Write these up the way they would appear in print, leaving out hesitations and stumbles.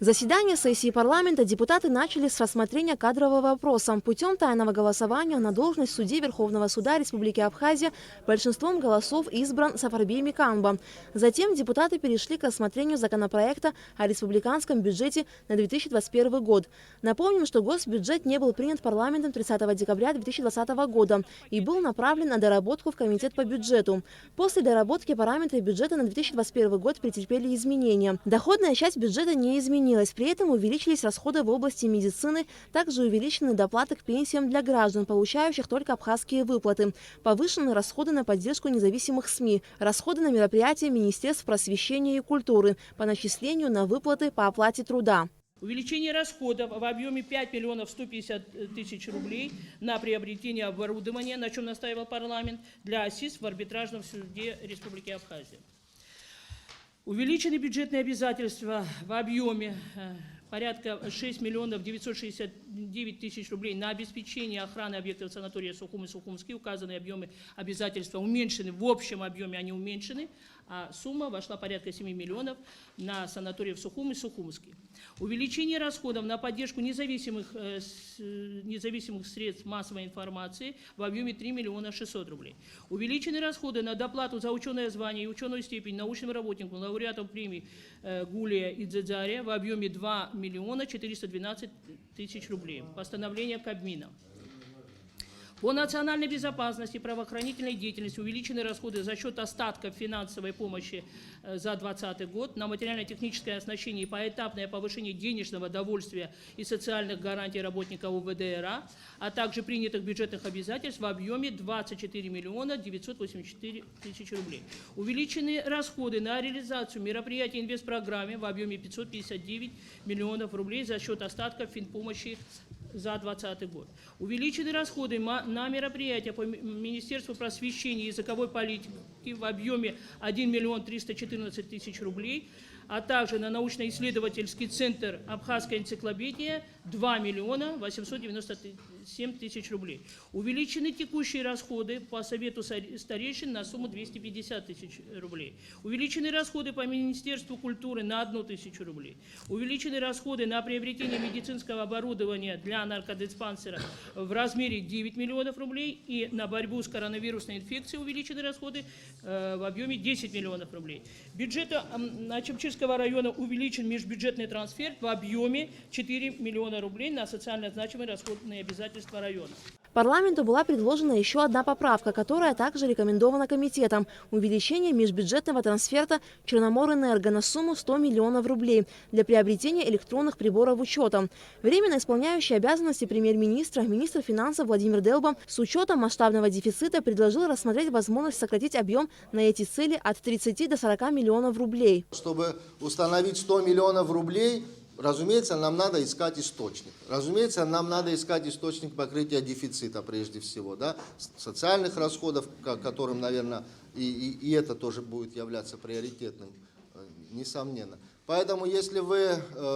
Заседание сессии парламента депутаты начали с рассмотрения кадрового вопроса. Путем тайного голосования на должность судьи Верховного суда Республики Абхазия большинством голосов избран Сафарбей Микамба. Затем депутаты перешли к рассмотрению законопроекта о республиканском бюджете на 2021 год. Напомним, что госбюджет не был принят парламентом 30 декабря 2020 года и был направлен на доработку в Комитет по бюджету. После доработки параметры бюджета на 2021 год претерпели изменения. Доходная часть бюджета не изменилась. При этом увеличились расходы в области медицины, также увеличены доплаты к пенсиям для граждан, получающих только абхазские выплаты. Повышены расходы на поддержку независимых СМИ, расходы на мероприятия Министерств просвещения и культуры по начислению на выплаты по оплате труда. Увеличение расходов в объеме 5 миллионов 150 тысяч рублей на приобретение оборудования, на чем настаивал парламент, для АСИС в арбитражном суде Республики Абхазия. Увеличены бюджетные обязательства в объеме порядка 6 миллионов 969 тысяч рублей на обеспечение охраны объектов санатория Сухум и Сухумский. Указанные объемы обязательства уменьшены, в общем объеме они уменьшены, а сумма вошла порядка 7 миллионов на санатории в Сухум и Сухумский. Увеличение расходов на поддержку независимых средств массовой информации в объеме 3 миллиона 600 рублей. Увеличены расходы на доплату за ученое звание и ученую степень научным работникам, лауреатам премий Гулия и Дзедзария в объеме 2 миллиона 412 тысяч рублей. Постановление Кабмина. По национальной безопасности и правоохранительной деятельности увеличены расходы за счет остатков финансовой помощи за 2020 год на материально-техническое оснащение и поэтапное повышение денежного довольствия и социальных гарантий работников УВД-РА, а также принятых бюджетных обязательств в объеме 24 миллиона 984 тысячи рублей. Увеличены расходы на реализацию мероприятий инвестпрограммы в объеме 559 миллионов рублей за счет остатков финпомощи за 2020 год. Увеличены расходы на мероприятия по Министерству просвещения и языковой политики в объеме 1 миллион 314 тысяч рублей, а также на научно-исследовательский центр «Абхазская энциклопедия» 2 миллиона 897 тысяч рублей. Увеличены текущие расходы по Совету старейшин на сумму 250 тысяч рублей. Увеличены расходы по Министерству культуры на 1 тысячу рублей. Увеличены расходы на приобретение медицинского оборудования для наркодиспансера в размере 9 миллионов рублей и на борьбу с коронавирусной инфекцией увеличены расходы в объеме 10 миллионов рублей. Бюджету Ачимчирского района увеличен межбюджетный трансфер в объеме 4 миллиона рублей на социально значимые расходные обязательства района. Парламенту была предложена еще одна поправка, которая также рекомендована комитетом – увеличение межбюджетного трансферта Черноморэнерго на сумму 100 миллионов рублей для приобретения электронных приборов учета. Временно исполняющий обязанности премьер-министра, министр финансов Владимир Делба с учетом масштабного дефицита предложил рассмотреть возможность сократить объем на эти цели от 30 до 40 миллионов рублей. Чтобы установить 100 миллионов рублей, разумеется, нам надо искать источник. Разумеется, нам надо искать источник покрытия дефицита прежде всего, да, социальных расходов, которым, наверное, и это тоже будет являться приоритетным, несомненно. Поэтому, если вы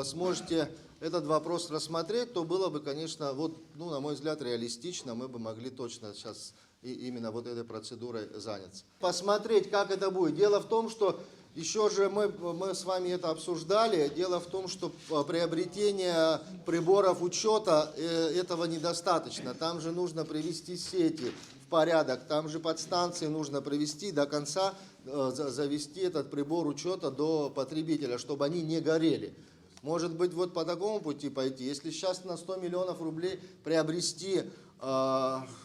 сможете этот вопрос рассмотреть, то было бы, конечно, вот, ну, на мой взгляд, реалистично, мы бы могли точно сейчас именно вот этой процедурой заняться. Посмотреть, как это будет. Дело в том, что еще же мы с вами это обсуждали. Дело в том, что приобретение приборов учета этого недостаточно. Там же нужно привести сети в порядок, там же подстанции нужно привести до конца, завести этот прибор учета до потребителя, чтобы они не горели. Может быть, вот по такому пути пойти. Если сейчас на 100 миллионов рублей приобрести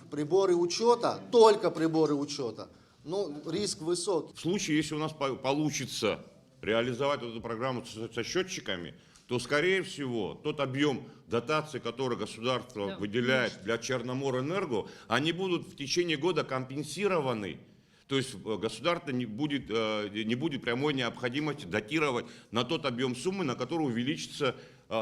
приборы учета, только приборы учета, ну, риск высокий. В случае, если у нас получится реализовать эту программу со счетчиками, то, скорее всего, тот объем дотаций, который государство выделяет для Черноморэнерго, они будут в течение года компенсированы. То есть государство не будет прямой необходимости датировать на тот объем суммы, на который увеличится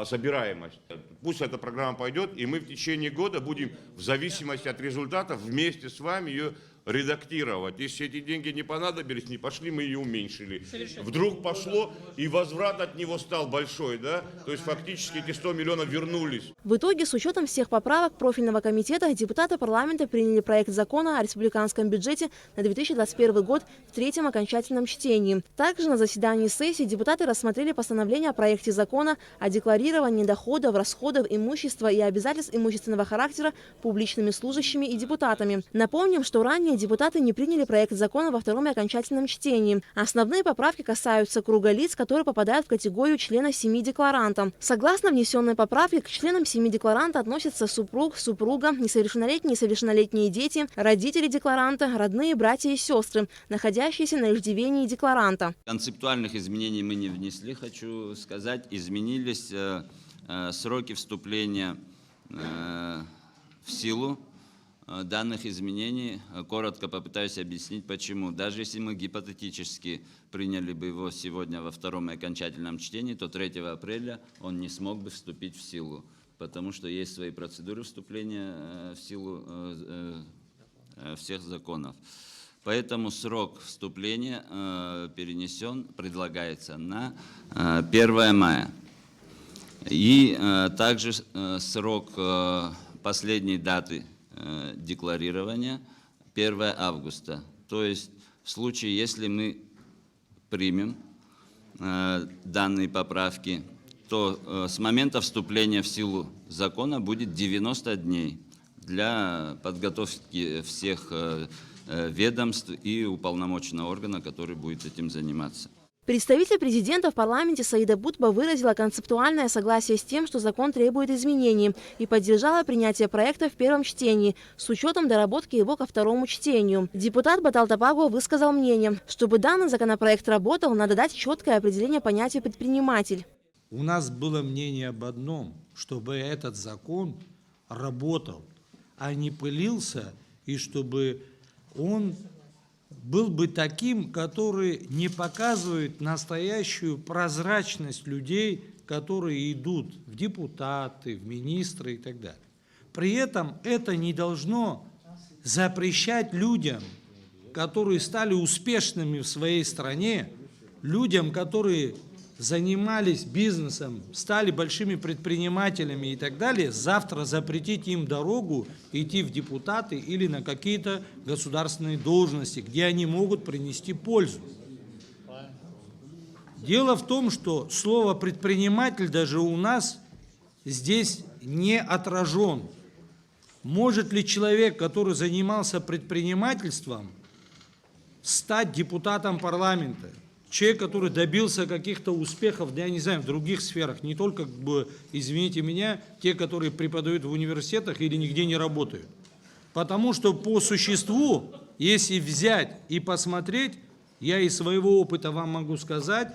собираемость. Пусть эта программа пойдет, и мы в течение года будем в зависимости от результатов вместе с вами ее редактировать. Если эти деньги не понадобились, не пошли, мы ее уменьшили. Совершенно. Вдруг пошло, и возврат от него стал большой, да? То есть фактически эти 100 миллионов вернулись. В итоге, с учетом всех поправок профильного комитета, депутаты парламента приняли проект закона о республиканском бюджете на 2021 год в третьем окончательном чтении. Также на заседании сессии депутаты рассмотрели постановление о проекте закона о декларировании доходов, расходов, имущества и обязательств имущественного характера публичными служащими и депутатами. Напомним, что ранее депутаты не приняли проект закона во втором и окончательном чтении. Основные поправки касаются круга лиц, которые попадают в категорию члена семьи декларанта. Согласно внесенной поправке, к членам семьи декларанта относятся супруг, супруга, несовершеннолетние и совершеннолетние дети, родители декларанта, родные братья и сестры, находящиеся на иждивении декларанта. Концептуальных изменений мы не внесли, хочу сказать. Изменились сроки вступления в силу данных изменений. Коротко попытаюсь объяснить, почему. Даже если мы гипотетически приняли бы его сегодня во втором и окончательном чтении, то 3 апреля он не смог бы вступить в силу, потому что есть свои процедуры вступления в силу всех законов. Поэтому срок вступления предлагается на 1 мая. И также срок последней даты декларирования 1 августа. То есть в случае, если мы примем данные поправки, то с момента вступления в силу закона будет 90 дней для подготовки всех ведомств и уполномоченного органа, который будет этим заниматься. Представитель президента в парламенте Саида Бутба выразила концептуальное согласие с тем, что закон требует изменений, и поддержала принятие проекта в первом чтении с учетом доработки его ко второму чтению. Депутат Баталтапагова высказал мнение, чтобы данный законопроект работал, надо дать четкое определение понятия «предприниматель». У нас было мнение об одном, чтобы этот закон работал, а не пылился, и чтобы он был бы таким, который не показывает настоящую прозрачность людей, которые идут в депутаты, в министры и так далее. При этом это не должно запрещать людям, которые стали успешными в своей стране, людям, которые занимались бизнесом, стали большими предпринимателями и так далее, завтра запретить им дорогу идти в депутаты или на какие-то государственные должности, где они могут принести пользу. Дело в том, что слово «предприниматель» даже у нас здесь не отражен. Может ли человек, который занимался предпринимательством, стать депутатом парламента? Человек, который добился каких-то успехов, я не знаю, в других сферах, не только, извините меня, те, которые преподают в университетах или нигде не работают. Потому что по существу, если взять и посмотреть, я из своего опыта вам могу сказать,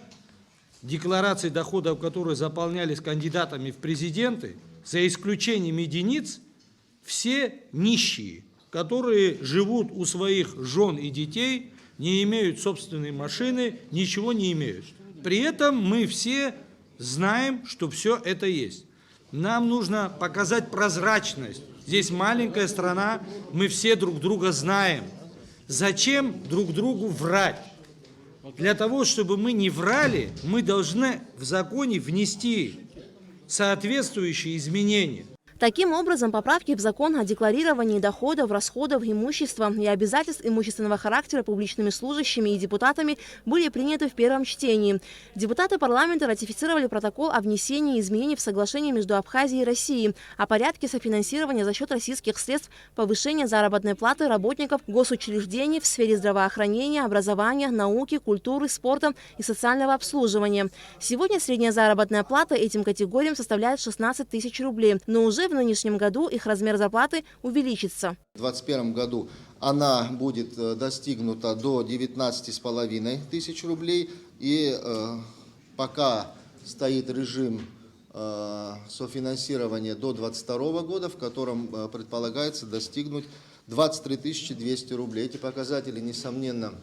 декларации доходов, которые заполнялись кандидатами в президенты, за исключением единиц, все нищие, которые живут у своих жен и детей, не имеют собственной машины, ничего не имеют. При этом мы все знаем, что все это есть. Нам нужно показать прозрачность. Здесь маленькая страна, мы все друг друга знаем. Зачем друг другу врать? Для того, чтобы мы не врали, мы должны в законе внести соответствующие изменения. Таким образом, поправки в закон о декларировании доходов, расходов, имущества и обязательств имущественного характера публичными служащими и депутатами были приняты в первом чтении. Депутаты парламента ратифицировали протокол о внесении изменений в соглашение между Абхазией и Россией о порядке софинансирования за счет российских средств повышения заработной платы работников госучреждений в сфере здравоохранения, образования, науки, культуры, спорта и социального обслуживания. Сегодня средняя заработная плата этим категориям составляет 16 тысяч рублей, но уже в нынешнем году их размер зарплаты увеличится. В 2021 году она будет достигнута до 19,5 тысяч рублей. И пока стоит режим софинансирования до 2022 года, в котором предполагается достигнуть 23 200 рублей. Эти показатели, несомненно,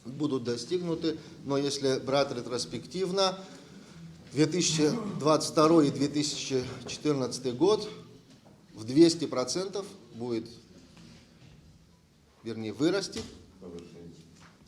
будут достигнуты, но если брать ретроспективно, 2022 и 2014 год в 200% будет вернее вырастить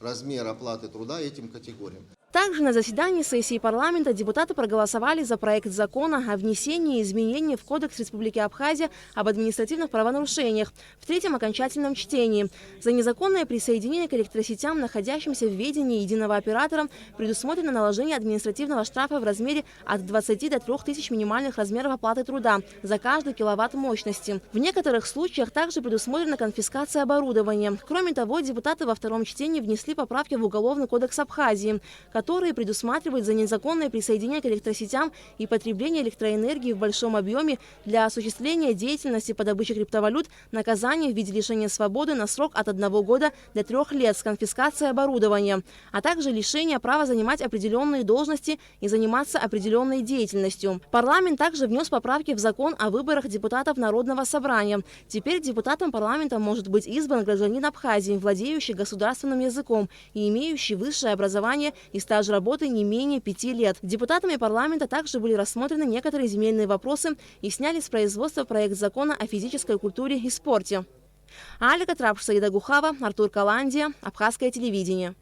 размер оплаты труда этим категориям. Также на заседании сессии парламента депутаты проголосовали за проект закона о внесении изменений в Кодекс Республики Абхазия об административных правонарушениях в третьем окончательном чтении. За незаконное присоединение к электросетям, находящимся в ведении единого оператора, предусмотрено наложение административного штрафа в размере от 20 до 3000 минимальных размеров оплаты труда за каждый киловатт мощности. В некоторых случаях также предусмотрена конфискация оборудования. Кроме того, депутаты во втором чтении внесли поправки в Уголовный кодекс Абхазии, которые предусматривают за незаконное присоединение к электросетям и потребление электроэнергии в большом объеме для осуществления деятельности по добыче криптовалют наказание в виде лишения свободы на срок от 1 года до 3 лет с конфискацией оборудования, а также лишение права занимать определенные должности и заниматься определенной деятельностью. Парламент также внес поправки в закон о выборах депутатов Народного собрания. Теперь депутатом парламента может быть избран гражданин Абхазии, владеющий государственным языком и имеющий высшее образование и стаж работы не менее 5 лет. Депутатами парламента также были рассмотрены некоторые земельные вопросы и сняли с производства проект закона о физической культуре и спорте. Алика Трапш, Саида Гухава, Артур Каландия, Абхазское телевидение.